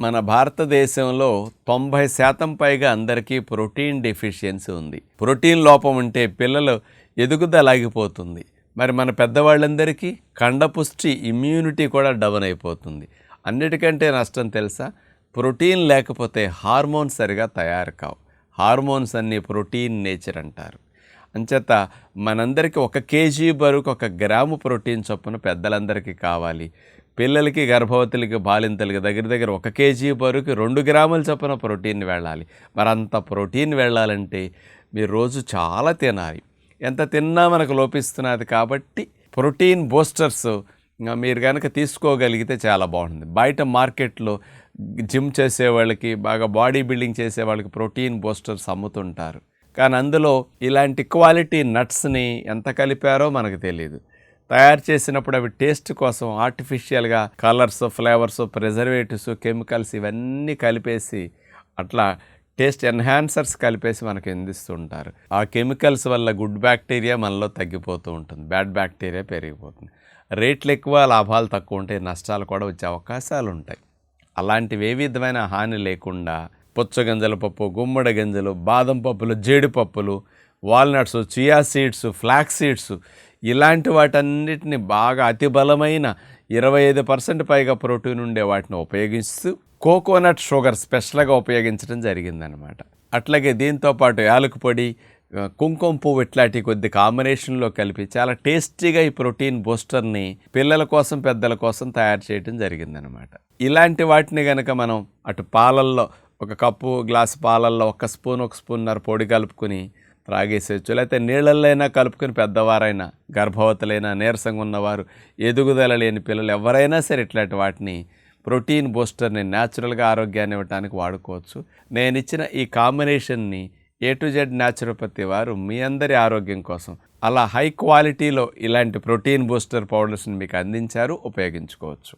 మన భారతదేశంలో 90% పైగా అందరికీ ప్రోటీన్ డెఫిషియన్సీ ఉంది. ప్రోటీన్ లోపం ఉంటే పిల్లలు ఎదుగుదల ఆగిపోతుంది. మరి మన పెద్దవాళ్ళందరికీ కండపుష్టి ఇమ్యూనిటీ కూడా డౌన్ అయిపోతుంది. అన్నిటికంటే నష్టం తెలుసా? ప్రోటీన్ లేకపోతే హార్మోన్స్ సరిగా తయారు కావు. హార్మోన్స్ అన్నీ ప్రోటీన్ నేచర్ అంటారు. అంచేత మనందరికీ 1 కేజీ బరువుకు 1 గ్రాము ప్రోటీన్ చొప్పున పెద్దలందరికీ కావాలి. పిల్లలకి, గర్భవతులకి, బాలింతలకి దగ్గర 1 కేజీ బరువుకి 2 గ్రాముల చొప్పున ప్రోటీన్ వెళ్ళాలి. మరి అంత ప్రోటీన్ వెళ్ళాలంటే మీరు రోజు చాలా తినాలి. ఎంత తిన్నా మనకు లోపిస్తున్నది. కాబట్టి ప్రోటీన్ బూస్టర్స్ మీరు కనుక తీసుకోగలిగితే చాలా బాగుంటుంది. బయట మార్కెట్లో జిమ్ చేసేవాళ్ళకి, బాగా బాడీ బిల్డింగ్ చేసేవాళ్ళకి ప్రోటీన్ బూస్టర్స్ అమ్ముతుంటారు. కానీ అందులో ఇలాంటి క్వాలిటీ నట్స్ని ఎంత కలిపారో మనకు తెలియదు. తయారు చేసినప్పుడు అవి టేస్ట్ కోసం ఆర్టిఫిషియల్గా కలర్స్, ఫ్లేవర్స్, ప్రిజర్వేటివ్స్, కెమికల్స్ ఇవన్నీ కలిపేసి అట్లా టేస్ట్ ఎన్హాన్సర్స్ కలిపేసి మనకు అందిస్తుంటారు. ఆ కెమికల్స్ వల్ల గుడ్ బ్యాక్టీరియా మనలో తగ్గిపోతూ ఉంటుంది, బ్యాడ్ బ్యాక్టీరియా పెరిగిపోతుంది. రేట్లు ఎక్కువ, లాభాలు తక్కువ ఉంటాయి, నష్టాలు కూడా వచ్చే అవకాశాలు ఉంటాయి. అలాంటివి ఏ విధమైన హాని లేకుండా పుచ్చగింజల పప్పు, గుమ్మడి గింజలు, బాదం పప్పులు, జీడిపప్పులు, walnuts, chia seeds, flax seeds ఇలాంటి వాటన్నిటిని బాగా అతి బలమైన 25% పైగా ప్రోటీన్ ఉండే వాటిని ఉపయోగిస్తూ కోకోనట్ షుగర్ స్పెషల్గా ఉపయోగించడం జరిగిందనమాట. అట్లాగే దీంతోపాటు యాలకుల పొడి, కుంకుమ పువ్వు ఇట్లాంటి కొద్ది కాంబినేషన్లో కలిపి చాలా టేస్టీగా ఈ ప్రోటీన్ బూస్టర్ని పిల్లల కోసం, పెద్దల కోసం తయారు చేయడం జరిగిందనమాట. ఇలాంటి వాటిని కనుక మనం అటు పాలల్లో 1 కప్పు గ్లాసు పాలల్లో 1 స్పూన్నర పొడి కలుపుకొని త్రాగేసేయచ్చు. లేకపోతే నీళ్ళల్లో అయినా కలుపుకొని పెద్దవారైనా, గర్భవతులైనా, నీరసంగా ఉన్నవారు, ఎదుగుదల లేని పిల్లలు ఎవరైనా సరే ఇట్లాంటి వాటిని ప్రోటీన్ బూస్టర్ని న్యాచురల్గా ఆరోగ్యాన్ని ఇవ్వడానికి వాడుకోవచ్చు. నేను ఇచ్చిన ఈ కాంబినేషన్ని A to Z న్యాచురోపతి వారు మీ అందరి ఆరోగ్యం కోసం అలా హై క్వాలిటీలో ఇలాంటి ప్రోటీన్ బూస్టర్ పౌడర్స్ని మీకు అందించారు. ఉపయోగించుకోవచ్చు.